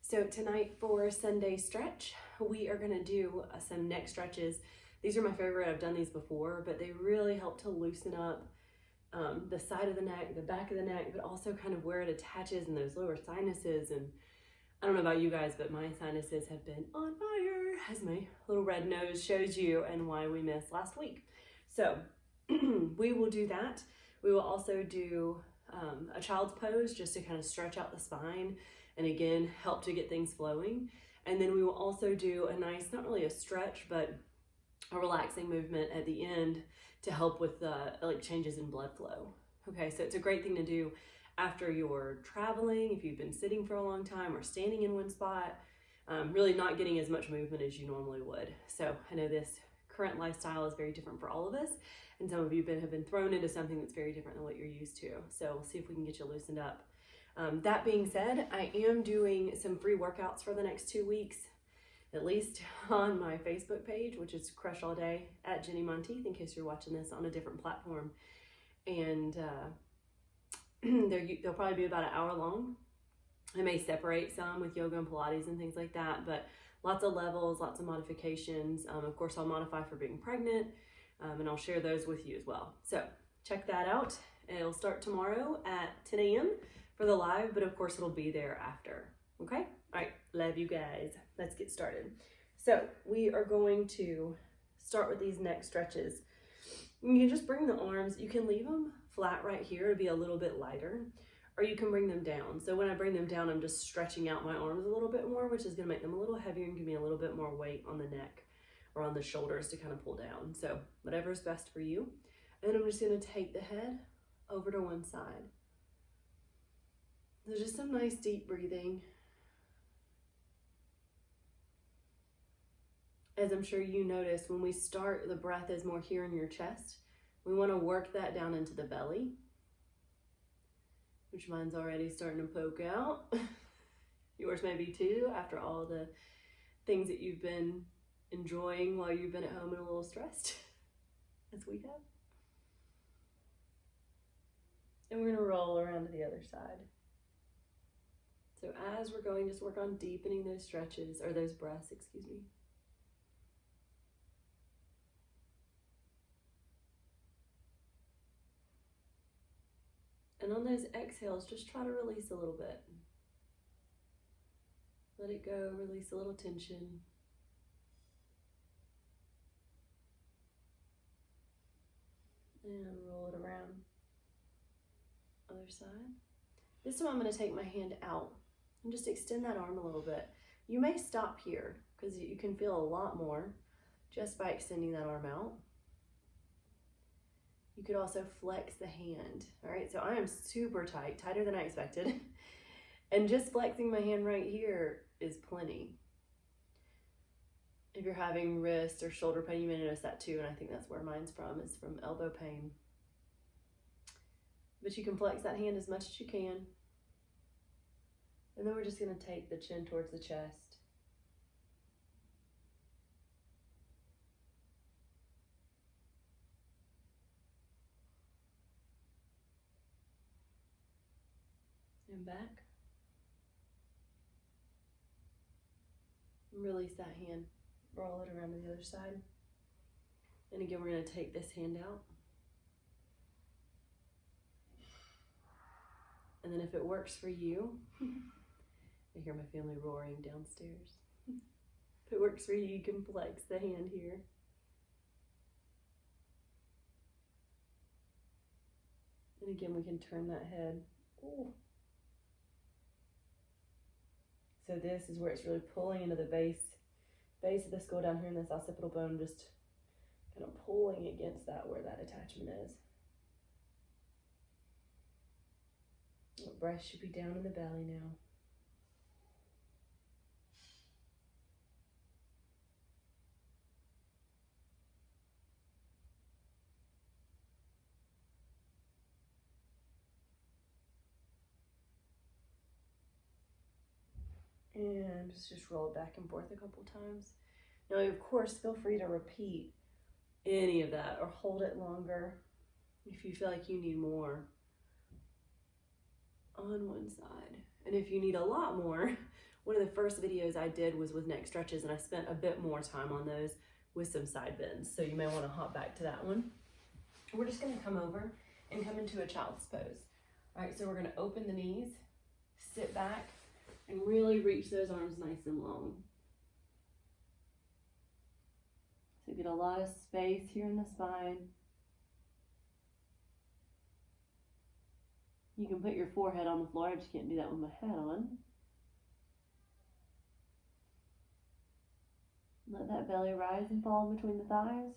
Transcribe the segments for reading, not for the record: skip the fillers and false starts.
So tonight for Sunday stretch, we are gonna do some neck stretches. These are my favorite. I've done these before, but they really help to loosen up the side of the neck, the back of the neck, but also kind of where it attaches and those lower sinuses. And I don't know about you guys, but my sinuses have been on fire, as my little red nose shows you, and why we missed last week. So we will do that. We will also do a child's pose just to kind of stretch out the spine and again help to get things flowing. And then we will also do a nice, not really a stretch, but a relaxing movement at the end to help with like changes in blood flow. Okay, so it's a great thing to do after you're traveling, if you've been sitting for a long time or standing in one spot, really not getting as much movement as you normally would. So I know this current lifestyle is very different for all of us, and some of you have been thrown into something that's very different than what you're used to. So we'll see if we can get you loosened up. That being said, I am doing some free workouts for the next 2 weeks, at least on my Facebook page, which is Crush All Day at Jennie Monteith, in case you're watching this on a different platform. And they'll probably be about an hour long. I may separate some with yoga and Pilates and things like that, but lots of levels, lots of modifications. Of course, I'll modify for being pregnant, and I'll share those with you as well. So check that out. It'll start tomorrow at 10 a.m. for the live, but of course it'll be there after. Okay? All right, love you guys. Let's get started. So we are going to start with these neck stretches. You can just bring the arms, you can leave them flat right here to be a little bit lighter, or you can bring them down. So when I bring them down, I'm just stretching out my arms a little bit more, which is gonna make them a little heavier and give me a little bit more weight on the neck or on the shoulders to kind of pull down. So whatever's best for you. And then I'm just gonna take the head over to one side. There's just some nice deep breathing. As I'm sure you notice, when we start, the breath is more here in your chest. We want to work that down into the belly, which mine's already starting to poke out. Yours may be too, after all the things that you've been enjoying while you've been at home and a little stressed, as we have. And we're going to roll around to the other side. So as we're going, just work on deepening those stretches, or those breaths, excuse me. And on those exhales, just try to release a little bit. Let it go, release a little tension. And roll it around. Other side. This time I'm going to take my hand out and just extend that arm a little bit. You may stop here because you can feel a lot more just by extending that arm out. You could also flex the hand. All right, so I am super tight, tighter than I expected. And just flexing my hand right here is plenty. If you're having wrist or shoulder pain, you may notice that too, and I think that's where mine's from, is from elbow pain. But you can flex that hand as much as you can. And then we're just gonna take the chin towards the chest. And back. And release that hand. Roll it around to the other side. And again, we're going to take this hand out. And then if it works for you, I hear my family roaring downstairs. If it works for you, you can flex the hand here. And again, we can turn that head. Ooh. So this is where it's really pulling into the base of the skull down here in this occipital bone, just kind of pulling against that where that attachment is. The breath should be down in the belly now. And just roll it back and forth a couple times. Now, of course, feel free to repeat any of that or hold it longer if you feel like you need more on one side. And if you need a lot more, One of the first videos I did was with neck stretches, and I spent a bit more time on those with some side bends. So you may want to hop back to that one. We're just going to come over and come into a child's pose. All right, so we're going to open the knees, sit back, and really reach those arms nice and long. So get a lot of space here in the spine. You can put your forehead on the floor. I just can't do that with my head on. Let that belly rise and fall between the thighs.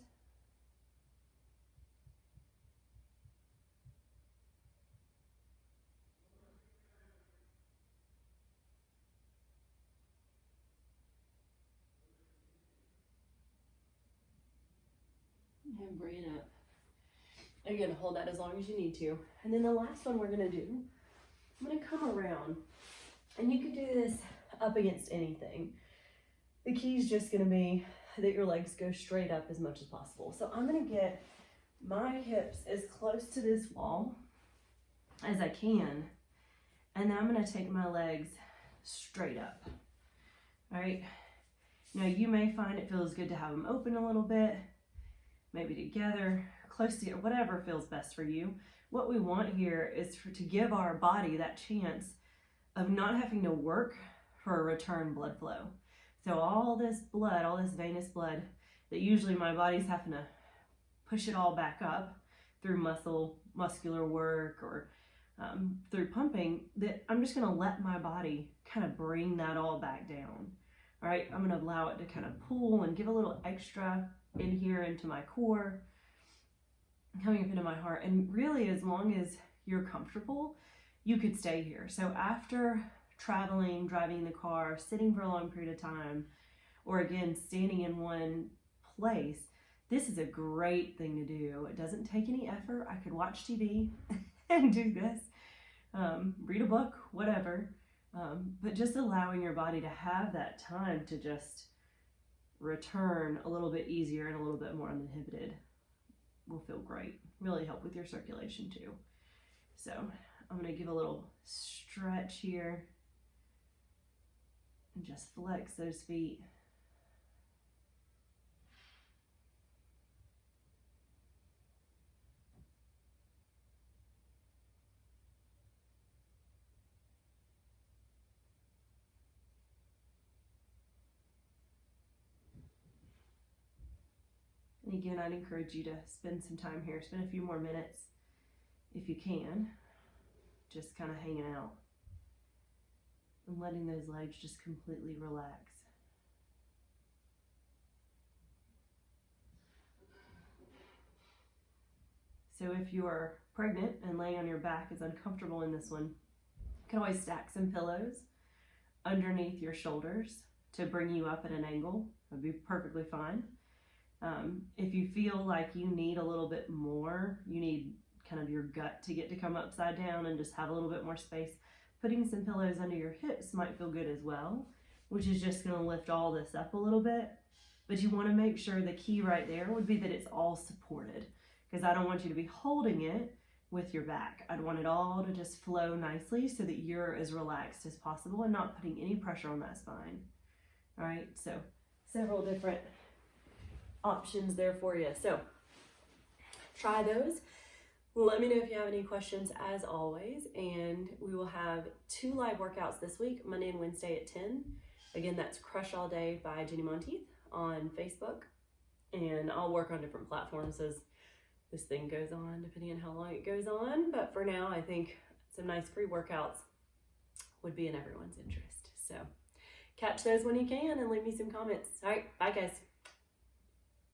And bring it up. Again, hold that as long as you need to. And then the last one we're gonna do, I'm gonna come around. And you can do this up against anything. The key is just gonna be that your legs go straight up as much as possible. So I'm gonna get my hips as close to this wall as I can. And then I'm gonna take my legs straight up. All right. Now you may find it feels good to have them open a little bit, maybe together, close to whatever feels best for you. What we want here is to give our body that chance of not having to work for a return blood flow. So all this blood, all this venous blood that usually my body's having to push it all back up through muscular work or through pumping, that I'm just gonna let my body kind of bring that all back down. All right, I'm gonna allow it to kind of pull and give a little extra in here into my core, coming up into my heart. And really, as long as you're comfortable, you could stay here. So after traveling, driving in the car, sitting for a long period of time, or again, standing in one place, this is a great thing to do. It doesn't take any effort. I could watch TV and do this, read a book, whatever. But just allowing your body to have that time to just return a little bit easier and a little bit more uninhibited will feel great. Really help with your circulation too. So I'm going to give a little stretch here and just flex those feet. And again, I'd encourage you to spend some time here, spend a few more minutes if you can, just kind of hanging out and letting those legs just completely relax. So if you are pregnant and laying on your back is uncomfortable in this one, you can always stack some pillows underneath your shoulders to bring you up at an angle. That would be perfectly fine. If you feel like you need a little bit more, you need kind of your gut to get to come upside down and just have a little bit more space, putting some pillows under your hips might feel good as well, which is just going to lift all this up a little bit. But you want to make sure the key right there would be that it's all supported, because I don't want you to be holding it with your back. I'd want it all to just flow nicely so that you're as relaxed as possible and not putting any pressure on that spine. All right, so several different options there for you. So try those. Let me know if you have any questions as always, and we will have 2 live workouts this week, Monday and Wednesday at 10. Again, that's Crush All Day by Jennie Monteith on Facebook, and I'll work on different platforms as this thing goes on, depending on how long it goes on. But for now, I think some nice free workouts would be in everyone's interest. So catch those when you can and leave me some comments. All right, bye guys.